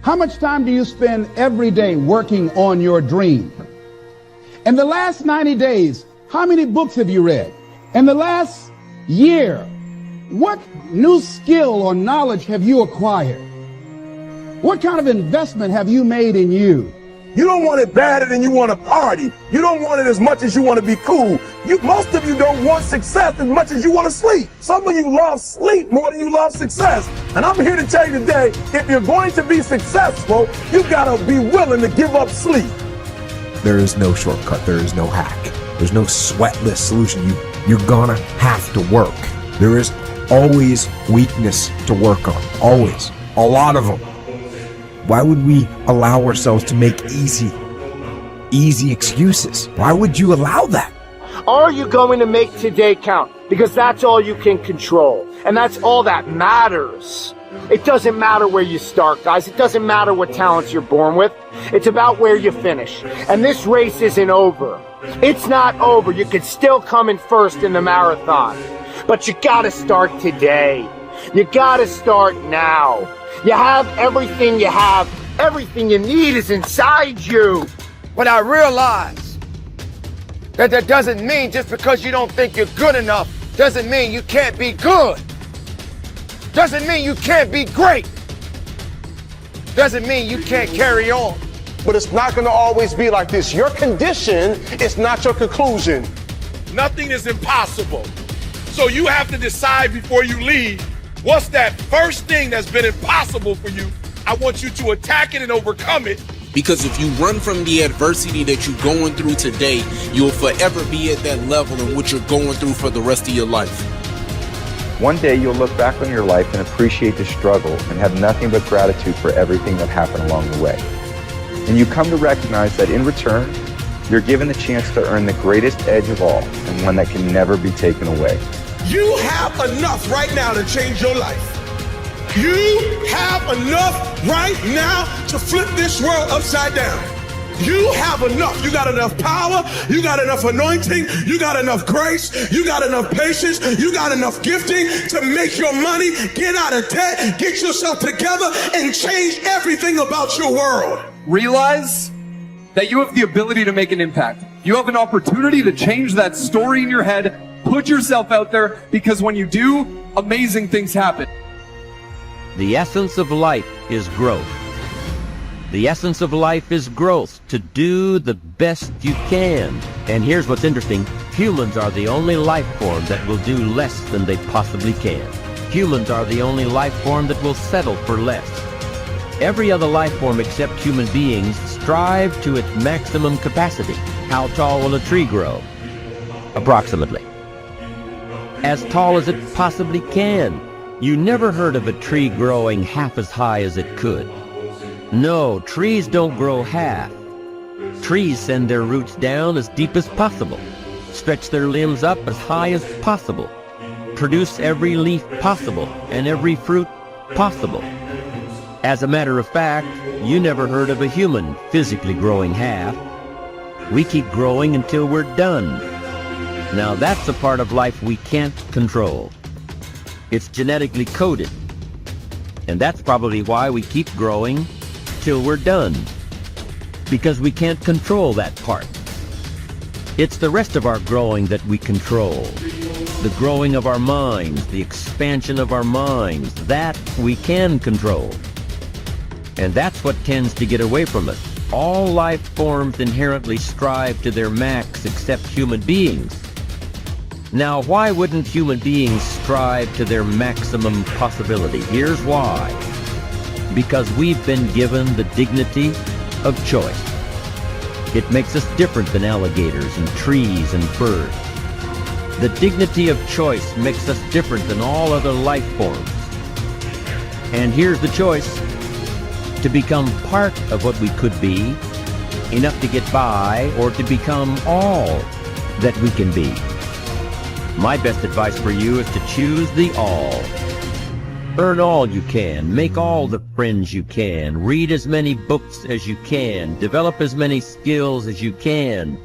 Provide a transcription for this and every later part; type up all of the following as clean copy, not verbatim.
How much time do you spend every day working on your dream? In the last 90 days, how many books have you read? In the last year, what new skill or knowledge have you acquired? What kind of investment have you made in you? You don't want it badder than you want to party. You don't want it as much as you want to be cool. Most of you don't want success as much as you want to sleep. Some of you love sleep more than you love success. And I'm here to tell you today, if you're going to be successful, you've got to be willing to give up sleep. There is no shortcut. There is no hack. There's no sweatless solution. You're gonna have to work. There is always weakness to work on. Always. A lot of them. Why would we allow ourselves to make easy excuses? Why would you allow that? Are you going to make today count? Because that's all you can control. And that's all that matters. It doesn't matter where you start, guys. It doesn't matter what talents you're born with. It's about where you finish. And this race isn't over. It's not over. You could still come in first in the marathon. But you gotta start today. You gotta start now. You have everything you have. Everything you need is inside you. But I realize that doesn't mean just because you don't think you're good enough, doesn't mean you can't be good. Doesn't mean you can't be great. Doesn't mean you can't carry on. But it's not going to always be like this. Your condition is not your conclusion. Nothing is impossible. So you have to decide before you leave, what's that first thing that's been impossible for you? I want you to attack it and overcome it. Because if you run from the adversity that you're going through today, you'll forever be at that level in which you're going through for the rest of your life. One day you'll look back on your life and appreciate the struggle and have nothing but gratitude for everything that happened along the way. And you come to recognize that in return, you're given the chance to earn the greatest edge of all, and one that can never be taken away. You have enough right now to change your life. You have enough right now to flip this world upside down. You have enough. You got enough power. You got enough anointing. You got enough grace. You got enough patience. You got enough gifting to make your money, get out of debt, get yourself together, and change everything about your world. Realize that you have the ability to make an impact. You have an opportunity to change that story in your head. Put yourself out there, because when you do, amazing things happen. The essence of life is growth. The essence of life is growth, to do the best you can. And here's what's interesting. Humans are the only life form that will do less than they possibly can. Humans are the only life form that will settle for less. Every other life form except human beings strive to its maximum capacity. How tall will a tree grow? Approximately as tall as it possibly can. You never heard of a tree growing half as high as it could. No, trees don't grow half. Trees send their roots down as deep as possible, stretch their limbs up as high as possible, produce every leaf possible and every fruit possible. As a matter of fact, you never heard of a human physically growing half. We keep growing until we're done. Now that's a part of life we can't control. It's genetically coded. And that's probably why we keep growing till we're done. Because we can't control that part. It's the rest of our growing that we control. The growing of our minds, the expansion of our minds, that we can control. And that's what tends to get away from us. All life forms inherently strive to their max except human beings. Now, why wouldn't human beings strive to their maximum possibility? Here's why. Because we've been given the dignity of choice. It makes us different than alligators and trees and birds. The dignity of choice makes us different than all other life forms. And here's the choice: to become part of what we could be, enough to get by, or to become all that we can be. My best advice for you is to choose the all. Earn all you can, make all the friends you can, read as many books as you can, develop as many skills as you can,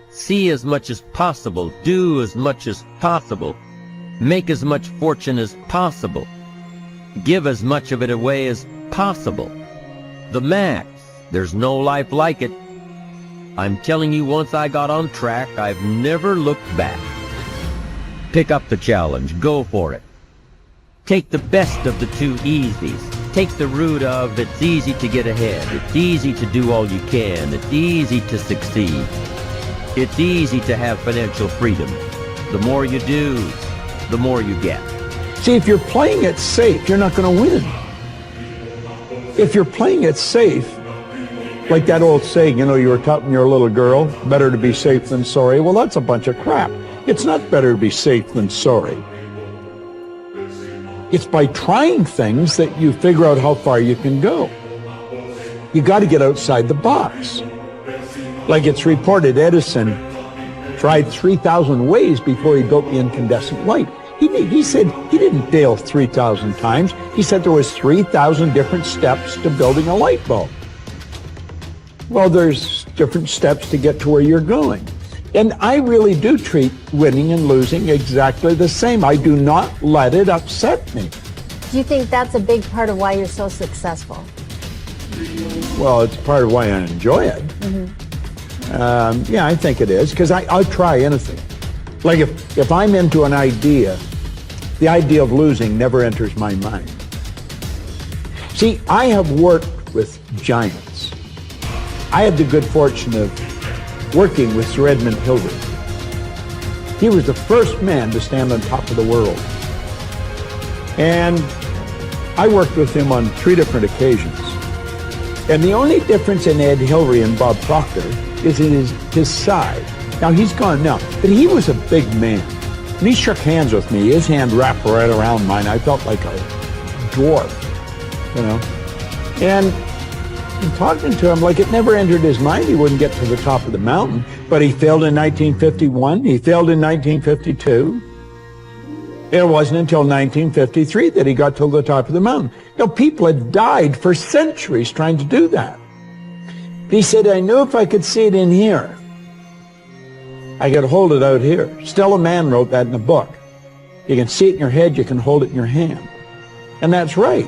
see as much as possible, do as much as possible, make as much fortune as possible, give as much of it away as possible. The max. There's no life like it. I'm telling you, once I got on track, I've never looked back. Pick up the challenge. Go for it. Take the best of the two easies. Take the route of it's easy to get ahead. It's easy to do all you can. It's easy to succeed. It's easy to have financial freedom. The more you do, the more you get. See, if you're playing it safe, you're not going to win. If you're playing it safe, like that old saying, you know, you were taught when you were a little girl, better to be safe than sorry. Well, that's a bunch of crap. It's not better to be safe than sorry. It's by trying things that you figure out how far you can go. You got to get outside the box. Like it's reported, Edison tried 3,000 ways before he built the incandescent light. He said he didn't fail 3,000 times. He said there was 3,000 different steps to building a light bulb. Well, there's different steps to get to where you're going. And I really do treat winning and losing exactly the same. I do not let it upset me. Do you think that's a big part of why you're so successful? Well, it's part of why I enjoy it. Yeah, I think it is, because I'll try anything. Like if I'm into an idea, the idea of losing never enters my mind. See, I have worked with giants. I had the good fortune of working with Sir Edmund Hillary. He was the first man to stand on top of the world. And I worked with him on 3 different occasions. And the only difference in Ed Hillary and Bob Proctor is in his size. Now, he's gone now, but he was a big man. And he shook hands with me. His hand wrapped right around mine. I felt like a dwarf, you know. And talking to him, like it never entered his mind he wouldn't get to the top of the mountain. But he failed in 1951. He failed in 1952. It wasn't until 1953 that he got to the top of the mountain. You know, people had died for centuries trying to do that. He said, I knew if I could see it in here, I could hold it out here. Stella Mann wrote that in a book. You can see it in your head, you can hold it in your hand. And that's right.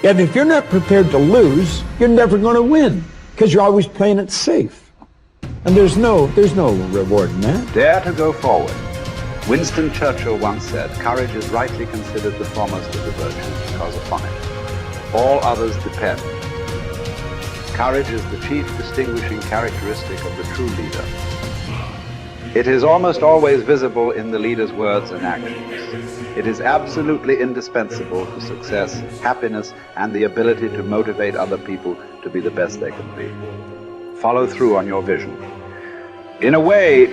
And if you're not prepared to lose, you're never going to win, because you're always playing it safe. And there's no reward in that. Dare to go forward. Winston Churchill once said, courage is rightly considered the foremost of the virtues, because upon it all others depend. Courage is the chief distinguishing characteristic of the true leader. It is almost always visible in the leader's words and actions. It is absolutely indispensable to success, happiness, and the ability to motivate other people to be the best they can be. Follow through on your vision. In a way,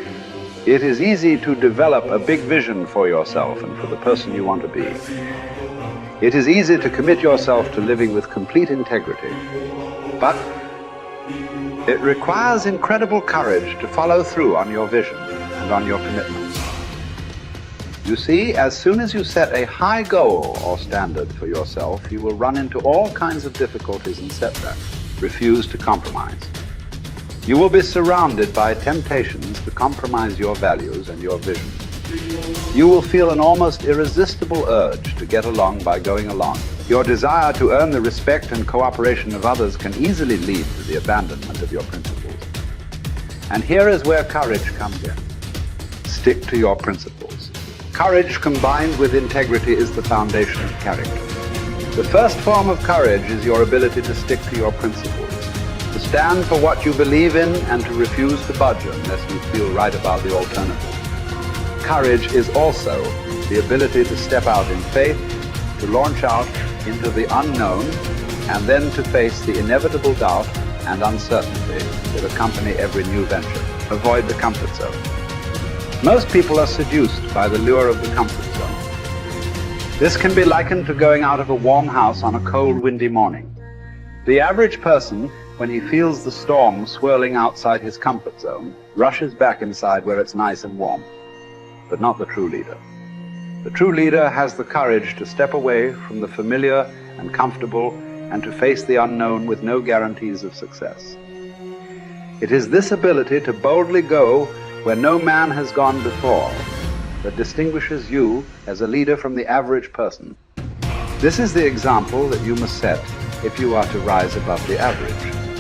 it is easy to develop a big vision for yourself and for the person you want to be. It is easy to commit yourself to living with complete integrity. But it requires incredible courage to follow through on your vision and on your commitments. You see, as soon as you set a high goal or standard for yourself, you will run into all kinds of difficulties and setbacks. Refuse to compromise. You will be surrounded by temptations to compromise your values and your vision. You will feel an almost irresistible urge to get along by going along. Your desire to earn the respect and cooperation of others can easily lead to the abandonment of your principles. And here is where courage comes in. Stick to your principles. Courage combined with integrity is the foundation of character. The first form of courage is your ability to stick to your principles, to stand for what you believe in and to refuse to budge unless you feel right about the alternative. Courage is also the ability to step out in faith, to launch out into the unknown, and then to face the inevitable doubt and uncertainty that accompany every new venture. Avoid the comfort zone. Most people are seduced by the lure of the comfort zone. This can be likened to going out of a warm house on a cold, windy morning. The average person, when he feels the storm swirling outside his comfort zone, rushes back inside where it's nice and warm. But not the true leader. The true leader has the courage to step away from the familiar and comfortable and to face the unknown with no guarantees of success. It is this ability to boldly go where no man has gone before that distinguishes you as a leader from the average person. This is the example that you must set if you are to rise above the average.